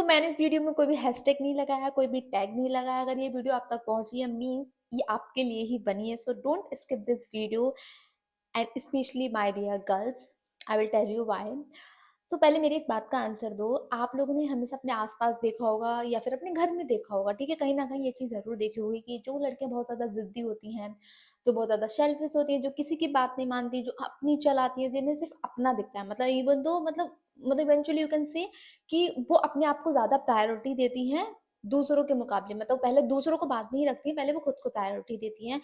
तो मैंने इस वीडियो में कोई भी हैशटैग नहीं लगाया, कोई भी टैग नहीं लगाया। अगर ये वीडियो आप तक पहुंची है मीन्स ये आपके लिए ही बनी है। So don't skip this video and specially my dear girls, I will tell you why. तो पहले मेरी एक बात का आंसर दो। आप लोगों ने हमेशा अपने आसपास देखा होगा या फिर अपने घर में देखा होगा, ठीक है, कहीं ना कहीं ये चीज़ जरूर देखी होगी कि जो लड़कियां बहुत ज़्यादा जिद्दी होती हैं, जो बहुत ज़्यादा सेल्फिश होती है, जो किसी की बात नहीं मानती, जो अपनी चलाती है, जिन्हें सिर्फ अपना दिखता है, मतलब इवन दो मतलब इवेंचुअली यू कैन से कि वो अपने आप को ज़्यादा प्रायोरिटी देती हैं दूसरों के मुकाबले। मतलब पहले दूसरों को बाद में ही रखती हैं, पहले वो खुद को प्रायोरिटी देती हैं।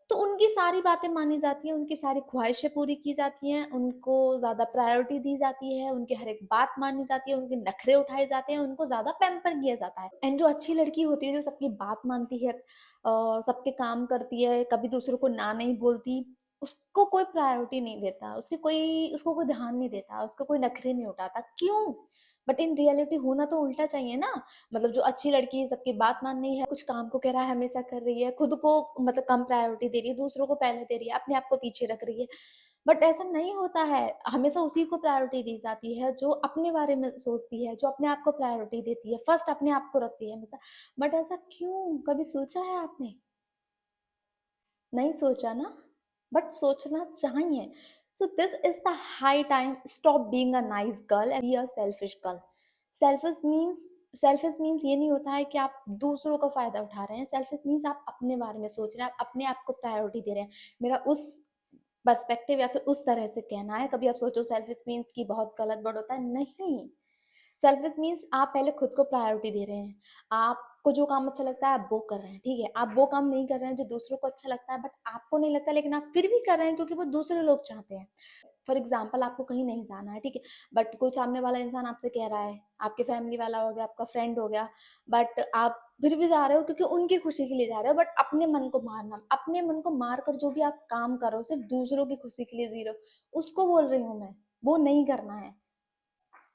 तो उनकी सारी बातें मानी जाती हैं, उनकी सारी ख्वाहिशें पूरी की जाती हैं, उनको ज़्यादा प्रायोरिटी दी जाती है, उनकी हर एक बात मानी जाती है, उनके नखरे उठाए जाते हैं, उनको ज़्यादा पैम्पर किया जाता है। एंड जो अच्छी लड़की होती है, जो सबकी बात मानती है, सबके काम करती है, कभी दूसरों को ना नहीं बोलती, उसको कोई प्रायोरिटी नहीं देता, उसको कोई ध्यान नहीं देता, उसको कोई नखरे नहीं उठाता। क्यों? बट इन रियलिटी होना तो उल्टा चाहिए ना। मतलब जो अच्छी लड़की है, सबकी बात मान रही है, कुछ काम को कह रहा है, हमेशा कर रही है, खुद को मतलब कम प्रायोरिटी दे रही है, दूसरों को पहले दे रही है, अपने आप को पीछे रख रही है। बट ऐसा नहीं होता है। हमेशा उसी को प्रायोरिटी दी जाती है जो अपने बारे में सोचती है, जो अपने आप को प्रायोरिटी देती है, फर्स्ट अपने आप को रखती है हमेशा। बट ऐसा क्यों? कभी सोचा है आपने? नहीं सोचा ना? बट सोचना चाहिए। So this is the high time stop being a nice girl and be a selfish girl. Selfish means selfish means ये नहीं होता है कि आप दूसरों का फायदा उठा रहे हैं। सेल्फिश मीन्स आप अपने बारे में सोच रहे हैं, आप अपने आप को प्रायोरिटी दे रहे हैं। मेरा उस पर्सपेक्टिव या फिर उस तरह से कहना है। कभी आप सोचो सेल्फिश मीन्स की बहुत गलत वर्ड होता है, नहीं। सेल्फिश मीन्स आप पहले खुद को प्रायोरिटी दे रहे हैं। आपको जो काम अच्छा लगता है आप वो कर रहे हैं, ठीक है। आप वो काम नहीं कर रहे हैं जो दूसरों को अच्छा लगता है, बट आपको नहीं लगता, लेकिन आप फिर भी कर रहे हैं क्योंकि वो दूसरे लोग चाहते हैं। फॉर एग्जाम्पल, आपको कहीं नहीं जाना है, ठीक है, बट कोई सामने वाला इंसान आपसे कह रहा है, आपके फैमिली वाला हो गया, आपका फ्रेंड हो गया, बट आप फिर भी जा रहे हो क्योंकि उनकी खुशी के लिए जा रहे हो। बट अपने मन को मारना, अपने मन को मार कर जो भी आप काम करो सिर्फ दूसरों की खुशी के लिए जी रहे हो, उसको बोल रही हूँ मैं। वो नहीं करना है।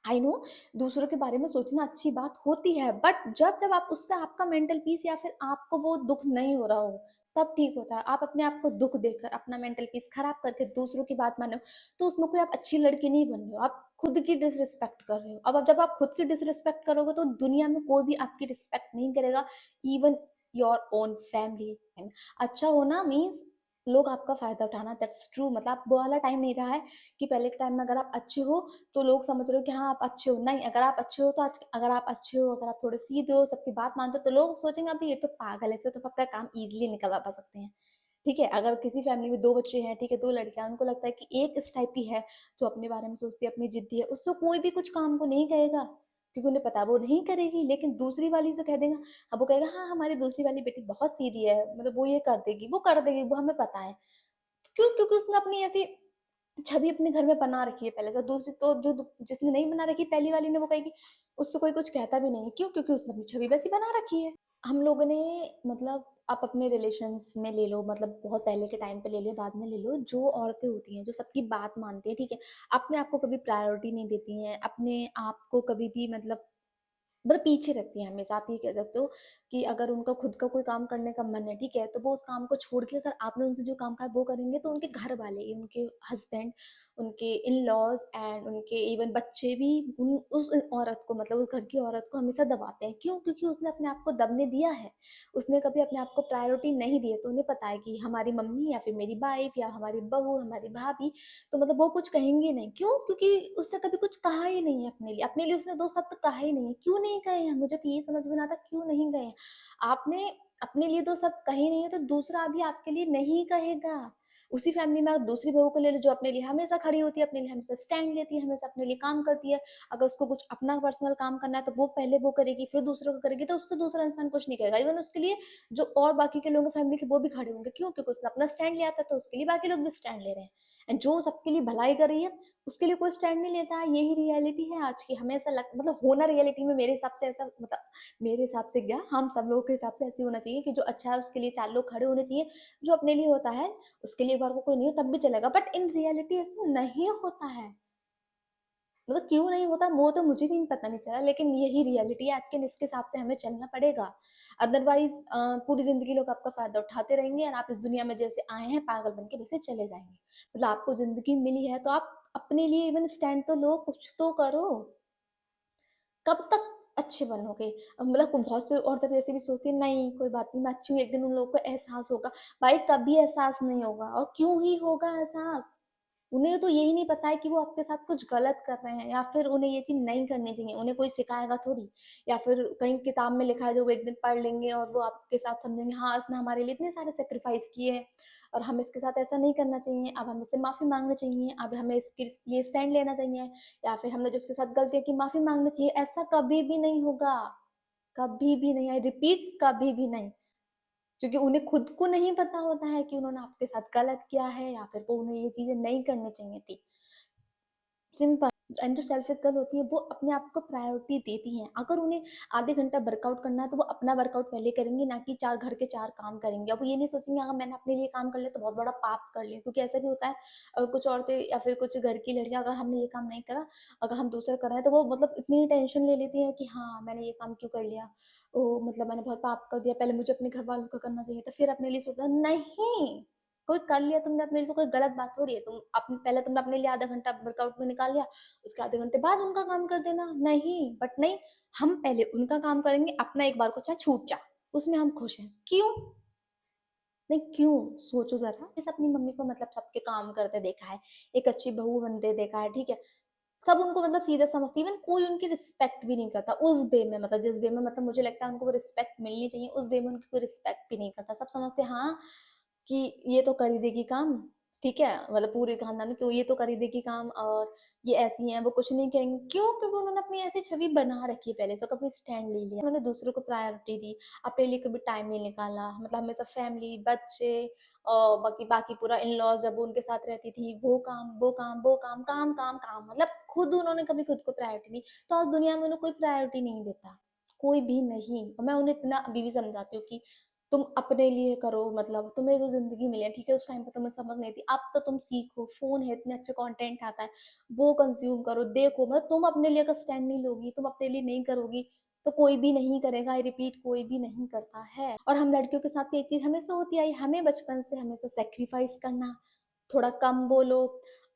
आई नो, दूसरों के बारे में सोचना अच्छी बात होती है, बट जब जब आप उससे आपका मेंटल पीस या फिर आपको वो दुख नहीं हो रहा हो, तब ठीक होता है। आप अपने आप को दुख देकर अपना मेंटल पीस खराब करके दूसरों की बात मानो, तो उसमें कोई आप अच्छी लड़की नहीं बन रहे हो, आप खुद की डिसरिस्पेक्ट कर रहे हो। अब जब आप खुद की डिसरिस्पेक्ट करोगे तो दुनिया में कोई भी आपकी रिस्पेक्ट नहीं करेगा, इवन योर ओन फैमिली। अच्छा होना मीन्स लोग आपका फायदा उठाना, दैट्स ट्रू। मतलब आप वो वाला टाइम नहीं रहा है कि पहले के टाइम में अगर आप अच्छे हो तो लोग समझ रहे हो कि हाँ आप अच्छे हो। नहीं, अगर आप अच्छे हो तो अगर आप अच्छे हो, अगर आप थोड़े सीधे हो, सबकी बात मानते हो, तो लोग सोचेंगे अभी ये तो पागल है, इससे तो अपना काम इजीली निकलवा पा सकते हैं, ठीक है। अगर किसी फैमिली में दो बच्चे हैं, ठीक है, दो लड़कियां, उनको लगता है कि एक इस टाइप की है जो अपने बारे में सोचती है, अपनी जिद्दी है, उससे कोई भी कुछ काम को नहीं कहेगा क्योंकि उन्हें पता है वो नहीं करेगी। लेकिन दूसरी वाली जो कह देगा, अब वो कहेगा हाँ हमारी दूसरी वाली बेटी बहुत सीधी है, मतलब वो ये कर देगी, वो कर देगी, वो हमें पता है। क्यों? क्योंकि उसने अपनी ऐसी छवि अपने घर में बना रखी है पहले से। दूसरी तो जो जिसने नहीं बना रखी, पहली वाली ने, वो कहेगी उससे कोई कुछ कहता भी नहीं है। क्यों? क्योंकि उसने अपनी छवि वैसी बना रखी है। हम लोगों ने मतलब आप अपने रिलेशंस में ले लो, मतलब बहुत पहले के टाइम पे ले लो, बाद में ले लो, जो औरतें होती हैं जो सबकी बात मानती है, ठीक है, अपने आप को कभी प्रायोरिटी नहीं देती हैं, अपने आप को कभी भी मतलब पीछे रखती हैं हमेशा। आप ये कह सकते हो कि अगर उनका खुद का कोई काम करने का मन है, ठीक है, तो वो उस काम को छोड़ के अगर आपने उनसे जो काम कहा वो करेंगे, तो उनके घर वाले, उनके हस्बैंड, उनके इन लॉज एंड उनके इवन बच्चे भी उस औरत को, मतलब उस घर की औरत को हमेशा दबाते हैं। क्यों? क्योंकि उसने अपने आप को दबने दिया है, उसने कभी अपने आप को प्रायोरिटी नहीं दी है। तो उन्हें पता है कि हमारी मम्मी या फिर मेरी वाइफ या हमारी बहू, हमारी भाभी, तो मतलब वो कुछ कहेंगे नहीं। क्यों? क्योंकि उसने कभी कुछ कहा ही नहीं है अपने लिए। अपने लिए उसने दो शब्द कहा ही नहीं है। क्यों नहीं कहे हैं? मुझे तो ये समझ में नहीं आता क्यों नहीं गए हैं। आपने अपने लिए दो शब्द कहे नहीं है तो दूसरा भी आपके लिए नहीं कहेगा। उसी फैमिली में आप दूसरी बहू को ले लो जो अपने लिए हमेशा खड़ी होती है, अपने लिए हमेशा स्टैंड लेती है, हमेशा अपने लिए काम करती है। अगर उसको कुछ अपना पर्सनल काम करना है तो वो पहले वो करेगी, फिर दूसरों को करेगी, तो उससे दूसरा इंसान कुछ नहीं करेगा। इवन उसके लिए जो और बाकी के लोग फैमिली के, वो भी खड़े होंगे। क्यों? क्योंकि उसने अपना स्टैंड लिया था, तो उसके लिए बाकी लोग भी स्टैंड ले रहे हैं। एंड जो सबके लिए भलाई कर रही है उसके लिए कोई स्टैंड नहीं लेता है। यही रियलिटी है आज की। हमें ऐसा मतलब होना रियलिटी में मेरे हिसाब से ऐसा, मतलब मेरे हिसाब से क्या, हम सब लोगों के हिसाब से ऐसे होना चाहिए कि जो अच्छा है उसके लिए चार लोग खड़े होने चाहिए। जो अपने लिए होता है उसके लिए एक बार को कोई नहीं हो तब भी चलेगा, बट इन रियलिटी ऐसा नहीं होता है। मतलब क्यों नहीं होता वो तो मुझे भी पता नहीं चला, लेकिन यही रियलिटी है आज के, इसके हिसाब से हमें चलना पड़ेगा। अदरवाइज पूरी जिंदगी लोग आपका फायदा उठाते रहेंगे और आप इस दुनिया में जैसे आए हैं पागल बन के वैसे चले जाएंगे। मतलब आपको जिंदगी मिली है तो आप अपने लिए इवन स्टैंड तो लो, कुछ तो करो। कब तक अच्छे बनोगे। मतलब बहुत सी औरतें ऐसे भी सोचती है नहीं कोई बात नहीं मैं अच्छी हूँ, एक दिन उन लोगों को एहसास होगा। भाई कभी एहसास नहीं होगा, और क्यों ही होगा एहसास? उन्हें तो यही नहीं पता है कि वो आपके साथ कुछ गलत कर रहे हैं, या फिर उन्हें ये चीज नहीं करनी चाहिए, उन्हें कोई सिखाएगा थोड़ी। या फिर कहीं किताब में लिखा है जो वो एक दिन पढ़ लेंगे और वो आपके साथ समझेंगे हाँ इसने हमारे लिए इतने सारे सेक्रीफाइस किए हैं और हमें इसके साथ ऐसा नहीं करना चाहिए, अब हमें इससे माफी मांगनी चाहिए, अब हमें इसके लिए स्टैंड लेना चाहिए, या फिर हमने जो उसके साथ गलती की माफी मांगनी चाहिए। ऐसा कभी भी नहीं होगा, कभी भी नहीं, आई रिपीट कभी भी नहीं। क्योंकि उन्हें खुद को नहीं पता होता है कि उन्होंने आपके साथ गलत किया है, या फिर वो उन्हें ये चीजें नहीं करनी चाहिए थी। सिंपल। एंड जो सेल्फिश गर्ल होती है वो अपने आप को प्रायोरिटी देती हैं। अगर उन्हें आधे घंटा वर्कआउट करना है तो वो अपना वर्कआउट पहले करेंगी, ना कि चार घर के चार काम करेंगे। अब वो ये नहीं सोचेंगे अगर मैंने अपने लिए काम कर लिया तो बहुत बड़ा पाप कर लिया, क्योंकि ऐसा भी होता है कुछ औरतें या फिर कुछ घर की लड़कियां, अगर हमने ये काम नहीं करा, अगर हम दूसरा कर रहे हैं तो वो मतलब इतनी टेंशन ले लेती है कि हाँ मैंने ये काम क्यों कर लिया, ओ मतलब मैंने बहुत पाप कर दिया, पहले मुझे अपने घर वालों का करना चाहिए था, फिर अपने लिए सोचना नहीं। कोई कर लिया तुमने अपने लिए तो कोई गलत बात थोड़ी है। तुम अपने पहले तुमने अपने लिए आधा घंटा वर्कआउट में निकाल लिया, उसके आधे घंटे बाद उनका काम कर देना। नहीं, बट नहीं, हम पहले उनका काम करेंगे, अपना एक बार को चाहे छूट जा, उसमें हम खुश हैं। क्यों नहीं, क्यों? सोचो जरा, इस अपनी मम्मी को मतलब सबके काम करते देखा है, एक अच्छी बहू बनते देखा है, ठीक है। सब उनको मतलब सीधा समझती, इवन कोई उनकी रिस्पेक्ट भी नहीं करता उस वे में, मतलब जिस वे में मतलब मुझे लगता है उनको वो रिस्पेक्ट मिलनी चाहिए, उस वे में उनकी कोई रिस्पेक्ट भी नहीं करता। सब समझते हैं हाँ कि ये तो कर ही देगी काम, ठीक है, मतलब पूरे खानदान में क्यों ये तो कर ही देगी काम, और ये ऐसी है वो कुछ नहीं कहेंगे। क्यों? क्योंकि उन्होंने अपनी ऐसी छवि बना रखी है पहले से, कभी स्टैंड ले लिया, उन्होंने दूसरों को प्रायोरिटी दी, अपने लिए कभी टाइम नहीं निकाला। मतलब हमेशा फैमिली, बच्चे और बाकी बाकी पूरा इन लॉज जब वो उनके साथ रहती थी, वो काम वो काम वो काम, काम काम काम, मतलब खुद उन्होंने कभी खुद को प्रायोरिटी नहीं। तो आज दुनिया में उन्हें कोई प्रायोरिटी नहीं देता, कोई भी नहीं। और मैं उन्हें इतना अभी भी समझाती हूँ कि तुम अपने लिए करो, मतलब तुम्हें जो जिंदगी मिली है, ठीक है, उस टाइम पर तुम्हें समझ नहीं थी, अब तो तुम सीखो, फोन है, इतने अच्छे कंटेंट आता है, वो कंज्यूम करो, देखो। मतलब तुम अपने लिए अगर स्टैंड नहीं लोगी, तुम अपने लिए नहीं करोगी, तो कोई भी नहीं करेगा। आई रिपीट, कोई भी नहीं करता है। और हम लड़कियों के साथ तो एक चीज हमेशा होती आई, हमें बचपन से हमेशा सेक्रीफाइस करना, थोड़ा कम बोलो,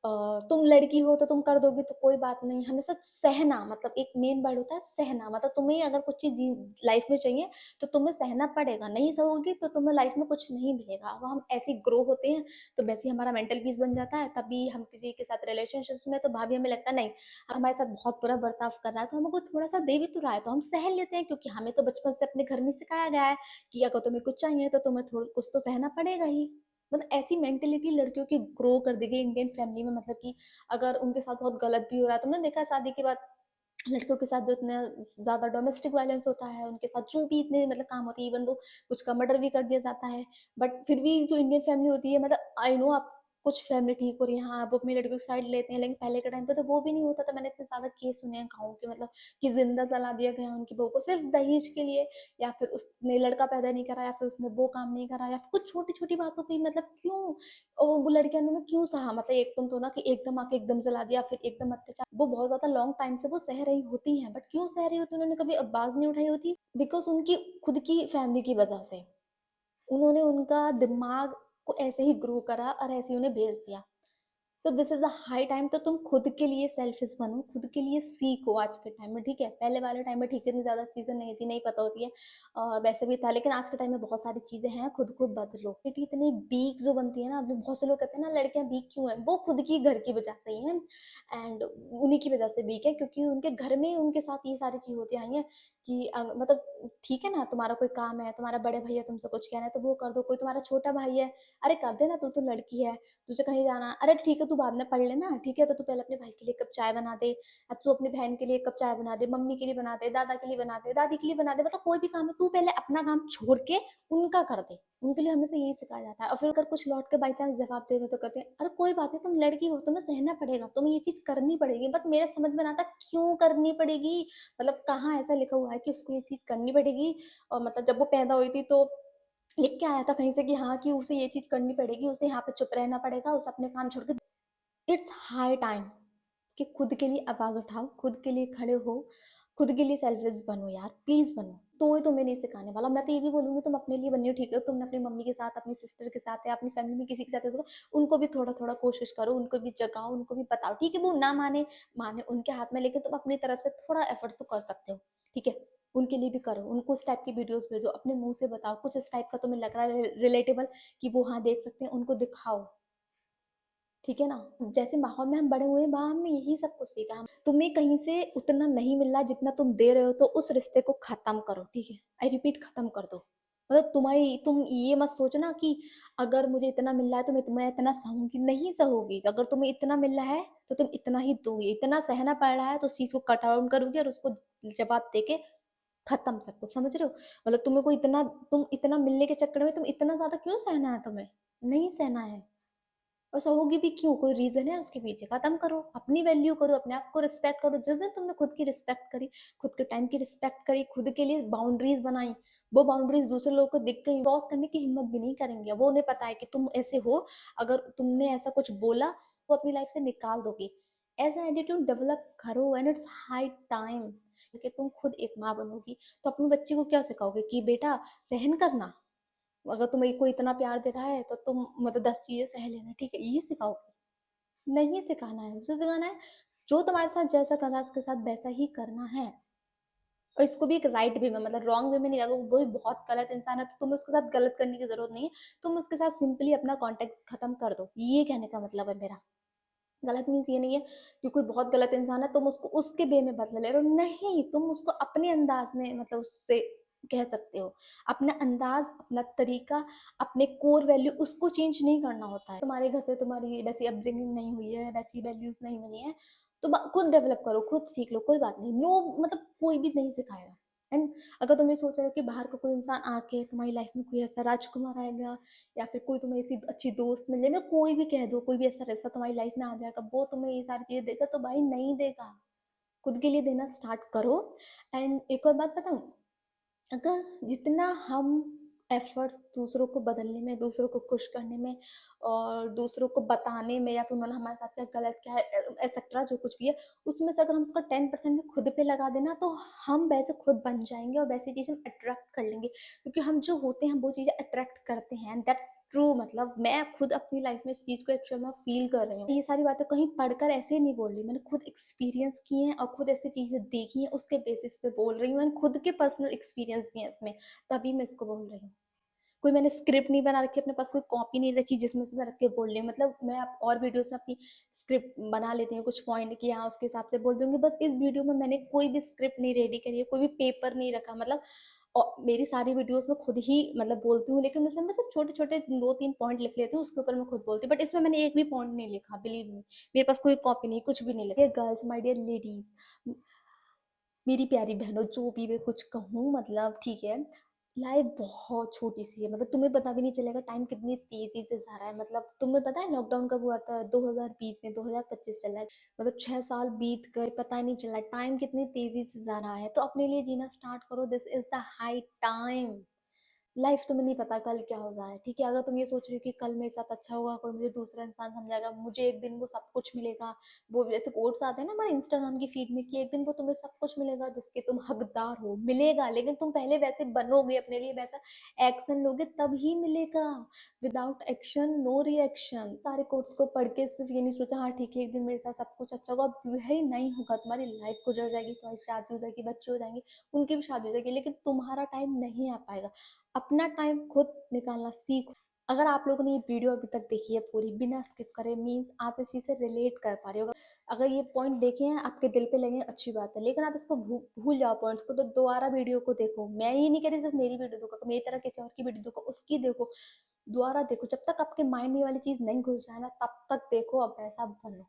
तुम लड़की हो तो तुम कर दोगी तो कोई बात नहीं, हमेशा सहना। मतलब एक मेन वर्ड होता है सहना, मतलब तुम्हें अगर कुछ चीज लाइफ में चाहिए तो तुम्हें सहना पड़ेगा, नहीं सहोगी तो तुम्हें लाइफ में कुछ नहीं मिलेगा। वो हम ऐसे ग्रो होते हैं तो वैसे ही हमारा मेंटल पीस बन जाता है। तभी हम किसी के साथ रिलेशनशिप में तो भाभी हमें लगता है नहीं हमारे साथ बहुत बुरा बर्ताव कर रहा है, तो हमको थोड़ा सा दे भी तो रहा है तो हम सह लेते हैं, क्योंकि हमें तो बचपन से अपने घर में सिखाया गया है कि अगर तुम्हें कुछ चाहिए तो तुम्हें थोड़ा कुछ तो सहना पड़ेगा ही। मतलब ऐसी मेंटेलिटी लड़कियों की ग्रो कर दी गई इंडियन फैमिली में। मतलब कि अगर उनके साथ बहुत गलत भी हो रहा है, तुमने देखा शादी के बाद लड़कियों के साथ जो इतने ज्यादा डोमेस्टिक वायलेंस होता है, उनके साथ जो भी इतने मतलब काम होती है, इवन तो कुछ का मर्डर भी कर दिया जाता है, बट फिर भी जो इंडियन फैमिली होती है, मतलब आई नो आप कुछ फैमिली ठीक हो रही है, हाँ वो अपनी लड़कियों की साइड लेते हैं, लेकिन पहले के टाइम पे तो वो भी नहीं होता था। मैंने इतने ज्यादा केस सुने हैं गाँव के, मतलब कि जिंदा जला दिया गया उनकी बहू को सिर्फ दहेज के लिए, या फिर उसने लड़का पैदा नहीं करा, या फिर उसने वो काम नहीं करा, या फिर कुछ छोटी छोटी बातों पर। मतलब क्यों? और वो लड़कियों ने क्यों सहा? मतलब एकदम तो ना कि एकदम आके एकदम जला दिया, फिर एकदम अत्याचार, वो बहुत ज्यादा लॉन्ग टाइम से वो सह रही होती हैं, बट क्यों सह रही होती? उन्होंने कभी आवाज नहीं उठाई होती, बिकॉज उनकी खुद की फैमिली की वजह से उन्होंने उनका दिमाग को ऐसे ही ग्रो करा और ऐसे ही उन्हें भेज दिया। तो this is the high time, तो तुम खुद के लिए सेल्फिश बनो, खुद के लिए सीखो आज के टाइम में, ठीक है। पहले वाले टाइम में ठीक है इतनी ज्यादा चीजें नहीं थी, नहीं पता होती है, वैसे भी था, लेकिन आज के टाइम में बहुत सारी चीजें हैं, खुद को बदलो। बेटी इतनी वीक जो बनती है ना, अभी बहुत से लोग कहते हैं ना लड़कियां वीक क्यों है, वो खुद की घर की वजह से ही है, एंड उन्हीं की वजह से वीक है, क्योंकि उनके घर में उनके साथ ये सारी चीज होती आई है कि मतलब ठीक है ना, तुम्हारा कोई काम है, तुम्हारा बड़े भैया तुमसे कुछ कहना है तो वो कर दो, कोई तुम्हारा छोटा भाई है, अरे कर देना, तू तो लड़की है, तुझे कहीं जाना, अरे ठीक है तू बाद में पढ़ लेना, ठीक है, तो तू पहले अपने भाई के लिए कप चाय बना दे, अब तू अपनी बहन के लिए कप चाय बना दे, मम्मी के लिए बना दे, दादा के लिए बना दे, दादी के लिए बना दे, मतलब कोई भी काम है तू पहले अपना काम छोड़ के उनका कर दे। उनके लिए हमेशा यही सिखाया जाता है। और फिर अगर कुछ लौट के बाई चांस जवाब दे दे तो कहते हैं अरे कोई बात नहीं, तुम लड़की हो, तुम्हें सहना पड़ेगा, तुम्हें ये चीज करनी पड़ेगी। बट मेरे समझ में ना आता क्यों करनी पड़ेगी, मतलब कहाँ ऐसा लिखा हुआ है कि उसको ये चीज करनी पड़ेगी? और मतलब जब वो पैदा हुई थी तो लिख के आया था कहीं से कि हाँ कि उसे ये चीज करनी पड़ेगी, उसे यहाँ पे चुप रहना पड़ेगा, उसे अपने काम छोड़ के। इट्स हाई टाइम कि खुद के लिए आवाज उठाओ, खुद के लिए खड़े हो, खुद के लिए सेल्फिश बनो यार, प्लीज बनो। तो ये तुम्हें नहीं सिखाने वाला, मैं तो ये भी बोलूंगी तुम अपने लिए बनियो, ठीक है, तुमने अपनी मम्मी के साथ, अपनी सिस्टर के साथ या अपनी फैमिली में किसी के साथ है तो उनको भी थोड़ा थोड़ा कोशिश करो, उनको भी जगाओ, उनको भी बताओ, ठीक है, वो ना माने माने उनके हाथ में, लेकिन तुम अपनी तरफ से थोड़ा एफर्ट तो कर सकते हो। ठीक है? उनके लिए भी करो, उनको इस टाइप की वीडियोज़ भेजो, अपने मुँह से बताओ, कुछ इस टाइप का तुम्हें लग रहा है रिलेटेबल कि वो हाँ देख सकते हैं, उनको दिखाओ, ठीक है ना? जैसे माहौल में हम बड़े हुए हैं, वहाँ हमने यही सब कुछ सीखा। हम तुम्हें कहीं से उतना नहीं मिल रहा जितना तुम दे रहे हो, तो उस रिश्ते को खत्म करो, ठीक है? आई रिपीट, खत्म कर दो। मतलब तुम ये मत सोचना कि अगर मुझे इतना मिल रहा है तो मैं इतना सहूंगी, नहीं सहोगी। अगर तुम्हें इतना मिल रहा है तो तुम इतना ही दोगे, इतना सहना पड़ रहा है तो उस चीज को कट आउट करोगे और उसको जवाब देके खत्म सब कुछ, समझ रहे हो? मतलब तुम्हें कोई इतना, तुम इतना मिलने के चक्कर में तुम इतना ज्यादा क्यों सहना है? तुम्हें नहीं सहना है। और सहोगी भी क्यों? कोई रीजन है उसके पीछे? खत्म करो, अपनी वैल्यू करो, अपने आप को रिस्पेक्ट करो। जिस दिन तुमने खुद की रिस्पेक्ट करी, खुद के टाइम की रिस्पेक्ट करी, खुद के लिए बाउंड्रीज बनाई, वो बाउंड्रीज दूसरे लोगों को दिख गई, क्रॉस करने की हिम्मत भी नहीं करेंगे। वो उन्हें पता है कि तुम ऐसे हो, अगर तुमने ऐसा कुछ बोला वो अपनी लाइफ से निकाल दोगी। ऐसा एटीट्यूड डेवलप करो, एंड इट्स हाई टाइम कि तुम खुद एक माँ बनोगी। तो अपने बच्चे को क्या सिखाओगे कि बेटा सहन करना, अगर तुम्हें कोई इतना प्यार दे रहा है तो तुम मतलब 10 चीजें सह लेना, ठीक है? ये सिखाओगे? नहीं सिखाना है, उसे सिखाना है जो तुम्हारे साथ जैसा कर रहा है उसके साथ वैसा ही करना है। और इसको भी एक राइट वे में, मतलब रॉन्ग वे में नहीं। अगर वो भी बहुत गलत इंसान है तो तुम्हें उसके साथ गलत करने की जरूरत नहीं है, तुम उसके साथ सिंपली अपना कॉन्टेक्ट खत्म कर दो, ये कहने का मतलब है मेरा। गलत मीन्स ये नहीं है कि कोई बहुत गलत इंसान है तुम उसको उसके वे में बदला ले रहे हो, नहीं, तुम उसको अपने अंदाज में मतलब उससे कह सकते हो। अपना अंदाज, अपना तरीका, अपने कोर वैल्यू उसको चेंज नहीं करना होता है। तुम्हारे घर से तुम्हारी वैसी अपब्रिंगिंग नहीं हुई है, वैसी वैल्यूज नहीं मिली है, तो खुद डेवलप करो, खुद सीख लो, कोई बात नहीं। नो मतलब कोई भी नहीं सिखाएगा। एंड अगर तुम ये सोच रहे हो कि बाहर का कोई इंसान आके तुम्हारी लाइफ में कोई ऐसा राजकुमार आएगा या फिर कोई तुम्हें ऐसी अच्छी दोस्त मिल जाए, कोई भी कह दो, कोई भी ऐसा रिश्ता तुम्हारी लाइफ में आ जाएगा वो तुम्हें ये सारी चीजें देगा, तो भाई नहीं देगा। खुद के लिए देना स्टार्ट करो। एंड एक और बात बताऊं, अगर जितना हम एफर्ट्स दूसरों को बदलने में, दूसरों को खुश करने में और दूसरों को बताने में, या फिर उन्होंने हमारे साथ क्या गलत क्या है एक्सेट्रा जो कुछ भी है, उसमें से अगर हम उसका 10% भी खुद पे लगा देना तो हम वैसे खुद बन जाएंगे और वैसी चीज़ हम अट्रैक्ट कर लेंगे। क्योंकि हम जो होते हैं वो चीज़ें अट्रैक्ट करते हैं, एंड दैट्स ट्रू। मतलब मैं खुद अपनी लाइफ में इस चीज़ को एक्चुअल में फील कर रही हूँ। ये सारी बातें कहीं पढ़कर ऐसे नहीं बोल रही, मैंने खुद एक्सपीरियंस की हैं और खुद ऐसी चीज़ें देखी हैं, उसके बेसिस पे बोल रही हूँ। एंड खुद के पर्सनल एक्सपीरियंस भी है इसमें, तभी मैं इसको बोल रही हूँ। कोई मैंने स्क्रिप्ट नहीं बना रखी अपने पास, कोई कॉपी नहीं रखी जिसमें से मैं रख के बोल रही हूँ। मतलब मैं और वीडियोस में अपनी स्क्रिप्ट बना लेती हूँ, कुछ पॉइंट कि हाँ उसके हिसाब से बोल दूंगी, बस इस वीडियो में मैंने कोई भी स्क्रिप्ट नहीं रेडी करी है, कोई भी पेपर नहीं रखा। मतलब और मेरी सारी वीडियोस में खुद ही मतलब बोलती हूँ, लेकिन उसमें मैं सिर्फ छोटे छोटे 2-3 पॉइंट लिख लेती हूँ, उसके ऊपर मैं खुद बोलती हूँ। बट इसमें मैंने एक भी पॉइंट नहीं लिखा, बिलीव मी। मेरे पास कोई कॉपी नहीं, कुछ भी नहीं लिखा। गर्ल्स, माय डियर लेडीज, मेरी प्यारी बहनों, जो भी मैं कुछ कहूँ, मतलब ठीक है, लाइफ बहुत छोटी सी है। मतलब तुम्हें पता भी नहीं चलेगा टाइम कितनी तेजी से जा रहा है। मतलब तुम्हें पता है लॉकडाउन कब हुआ था? 2020 में, 2025 चल रहा है। मतलब 6 साल बीत गए, पता ही नहीं चला टाइम कितनी तेजी से जा रहा है। तो अपने लिए जीना स्टार्ट करो, this is the high time. Life तुम्हें नहीं पता कल क्या हो जाए, ठीक है? अगर तुम ये सोच रहे हो कि कल मेरे साथ अच्छा होगा, कोई मुझे दूसरा इंसान समझाएगा, मुझे एक दिन वो सब कुछ मिलेगा, वो जैसे कोट्स आते हैं ना हमारे इंस्टाग्राम की फीड में कि एक दिन वो तुम्हें सब कुछ मिलेगा जिसके तुम हकदार हो, मिलेगा। लेकिन तुम पहले वैसे बनोगे, अपने लिए वैसा एक्शन लोगे, तभी मिलेगा। Without action no reaction. सारे कोट्स को पढ़ के सिर्फ ये नहीं सोचा हाँ ठीक है एक दिन मेरे साथ सब कुछ अच्छा होगा, भाई नहीं होगा। तुम्हारी लाइफ गुजर जाएगी, तुम्हारी शादी हो जाएगी, बच्चे हो जाएंगे, उनकी भी शादी हो जाएगी, लेकिन तुम्हारा टाइम नहीं आ पाएगा। अपना टाइम खुद निकालना सीखो। अगर आप लोगों ने ये वीडियो अभी तक देखी है पूरी बिना स्किप करे, मीन्स आप इस चीज़ से रिलेट कर पा रहे हो। अगर ये पॉइंट देखे हैं आपके दिल पे लगे, अच्छी बात है। लेकिन आप इसको भूल जाओ पॉइंट्स को, तो दोबारा वीडियो को देखो। मैं ये नहीं कह रही सिर्फ मेरी वीडियो देखो, मेरी तरह किसी और की वीडियो देखो, उसकी देखो, दोबारा देखो। जब तक आपके माइंड में ये वाली चीज़ नहीं घुस जाए ना, तब तक देखो, अब ऐसा बनो।